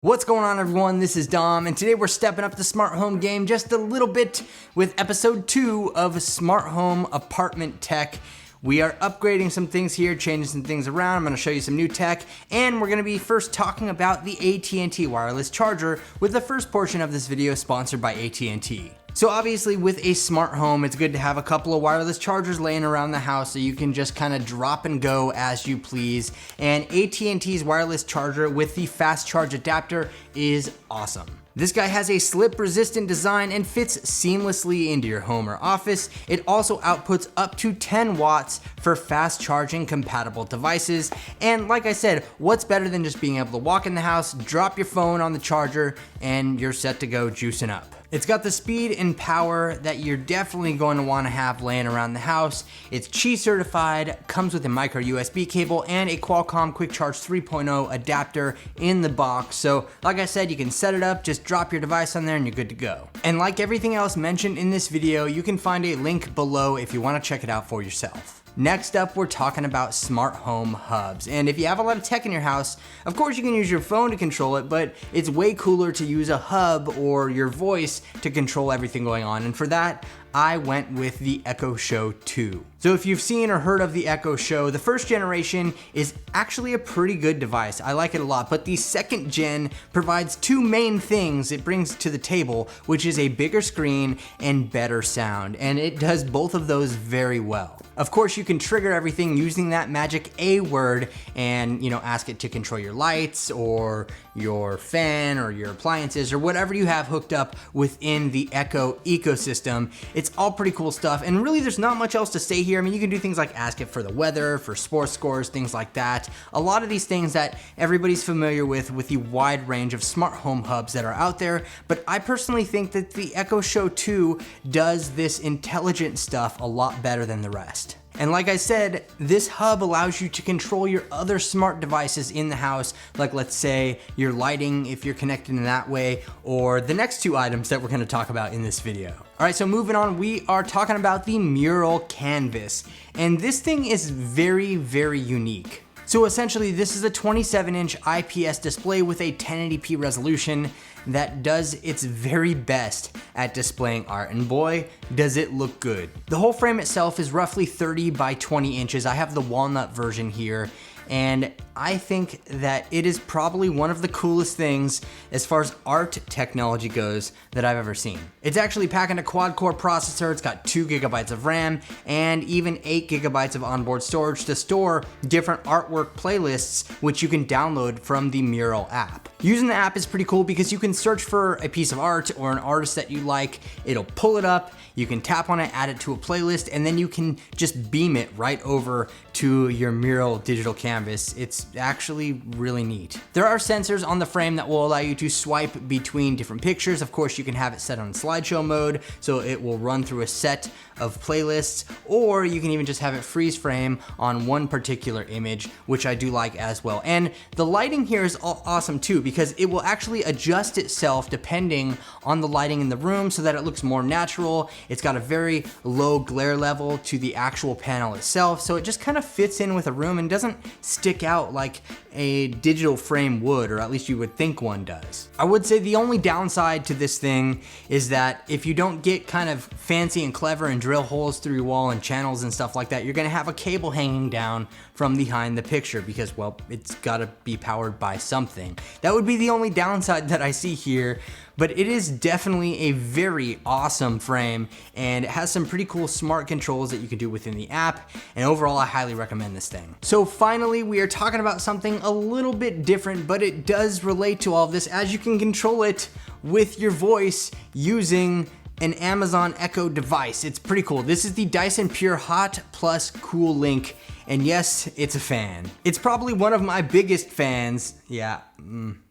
What's going on, everyone? This is Dom, and today we're stepping up the smart home game just a little bit with episode 2 of Smart Home Apartment Tech. We are upgrading some things here, changing some things around. I'm going to show you some new tech, and we're going to be first talking about the AT&T wireless charger with the first portion of this video sponsored by AT&T. So obviously with a smart home, it's good to have a couple of wireless chargers laying around the house so you can just kind of drop and go as you please. And AT&T's wireless charger with the fast charge adapter is awesome. This guy has a slip-resistant design and fits seamlessly into your home or office. It also outputs up to 10 watts for fast charging compatible devices. And like I said, what's better than just being able to walk in the house, drop your phone on the charger, and you're set to go juicing up. It's got the speed and power that you're definitely going to want to have laying around the house. It's Qi certified, comes with a micro USB cable and a Qualcomm Quick Charge 3.0 adapter in the box. So like I said, you can set it up, just drop your device on there and you're good to go. And like everything else mentioned in this video, you can find a link below if you want to check it out for yourself. Next up, we're talking about smart home hubs. And if you have a lot of tech in your house, of course you can use your phone to control it, but it's way cooler to use a hub or your voice to control everything going on. And for that, I went with the Echo Show 2. So if you've seen or heard of the Echo Show, the first generation is actually a pretty good device. I like it a lot, but the second gen provides two main things it brings to the table, which is a bigger screen and better sound. And it does both of those very well. Of course, you can trigger everything using that magic A word and, ask it to control your lights or your fan or your appliances or whatever you have hooked up within the Echo ecosystem. It's all pretty cool stuff, and really there's not much else to say here. I mean, you can do things like ask it for the weather, for sports scores, things like that. A lot of these things that everybody's familiar with the wide range of smart home hubs that are out there, but I personally think that the Echo Show 2 does this intelligent stuff a lot better than the rest. And like I said, this hub allows you to control your other smart devices in the house, like let's say your lighting if you're connected in that way, or the next two items that we're going to talk about in this video. All right, so moving on, we are talking about the Meural canvas. And this thing is very, very unique. So essentially, this is a 27-inch IPS display with a 1080p resolution that does its very best at displaying art, and boy, does it look good. The whole frame itself is roughly 30 by 20 inches. I have the walnut version here, and I think that it is probably one of the coolest things as far as art technology goes that I've ever seen. It's actually packing a quad-core processor, it's got 2 gigabytes of RAM, and even 8 gigabytes of onboard storage to store different artwork playlists, which you can download from the Meural app. Using the app is pretty cool because you can search for a piece of art or an artist that you like, it'll pull it up, you can tap on it, add it to a playlist, and then you can just beam it right over to your Meural digital canvas. It's actually really neat. There are sensors on the frame that will allow you to swipe between different pictures. Of course, you can have it set on slideshow mode, so it will run through a set of playlists, or you can even just have it freeze frame on one particular image, which I do like as well. And the lighting here is awesome too, because it will actually adjust itself depending on the lighting in the room so that it looks more natural. It's got a very low glare level to the actual panel itself, so it just kind of fits in with a room and doesn't stick out like a digital frame would, or at least you would think one does. I would say the only downside to this thing is that if you don't get kind of fancy and clever and drill holes through your wall and channels and stuff like that, you're gonna have a cable hanging down from behind the picture because, well, it's gotta be powered by something. That would be the only downside that I see here, but it is definitely a very awesome frame, and it has some pretty cool smart controls that you can do within the app, and overall I highly recommend this thing. So finally, we are talking about something a little bit different, but it does relate to all of this, as you can control it with your voice using an Amazon Echo device. It's pretty cool. This is the Dyson Pure Hot Plus Cool Link, and yes, it's a fan. It's probably one of my biggest fans. Yeah,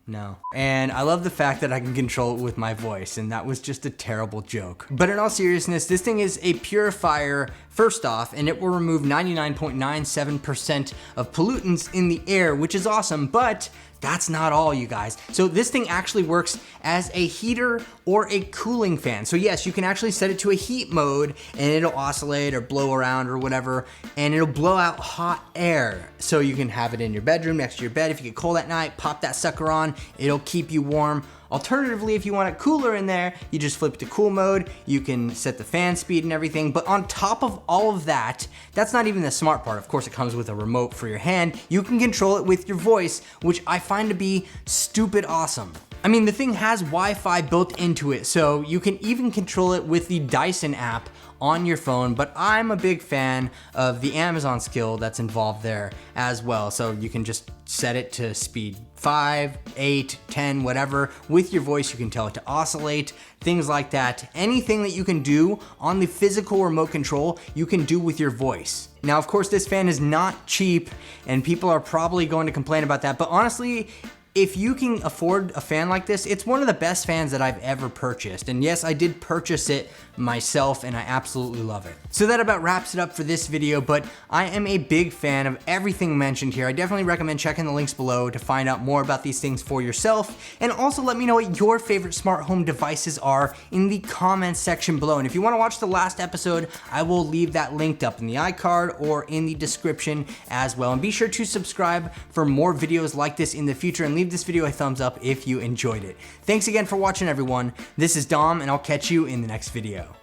no. And I love the fact that I can control it with my voice, and that was just a terrible joke. But in all seriousness, this thing is a purifier first off, and it will remove 99.97% of pollutants in the air, which is awesome. But that's not all, you guys. So this thing actually works as a heater or a cooling fan. So yes, you can actually set it to a heat mode and it'll oscillate or blow around or whatever, and it'll blow out hot air. So you can have it in your bedroom next to your bed. If you get cold at night, pop that sucker on, it'll keep you warm. Alternatively, if you want it cooler in there, you just flip to cool mode. You can set the fan speed and everything. But on top of all of that, that's not even the smart part. Of course, it comes with a remote for your hand. You can control it with your voice, which I find to be stupid awesome. I mean, the thing has Wi-Fi built into it, so you can even control it with the Dyson app on your phone, but I'm a big fan of the Amazon skill that's involved there as well. So you can just set it to speed 5, 8, 10, whatever. With your voice, you can tell it to oscillate, things like that. Anything that you can do on the physical remote control, you can do with your voice. Now, of course, this fan is not cheap, and people are probably going to complain about that, but honestly, if you can afford a fan like this, it's one of the best fans that I've ever purchased. And yes, I did purchase it myself and I absolutely love it. So that about wraps it up for this video, but I am a big fan of everything mentioned here. I definitely recommend checking the links below to find out more about these things for yourself. And also let me know what your favorite smart home devices are in the comments section below. And if you want to watch the last episode, I will leave that linked up in the iCard or in the description as well. And be sure to subscribe for more videos like this in the future, and leave this video a thumbs up if you enjoyed it. Thanks again for watching, everyone. This is Dom, and I'll catch you in the next video.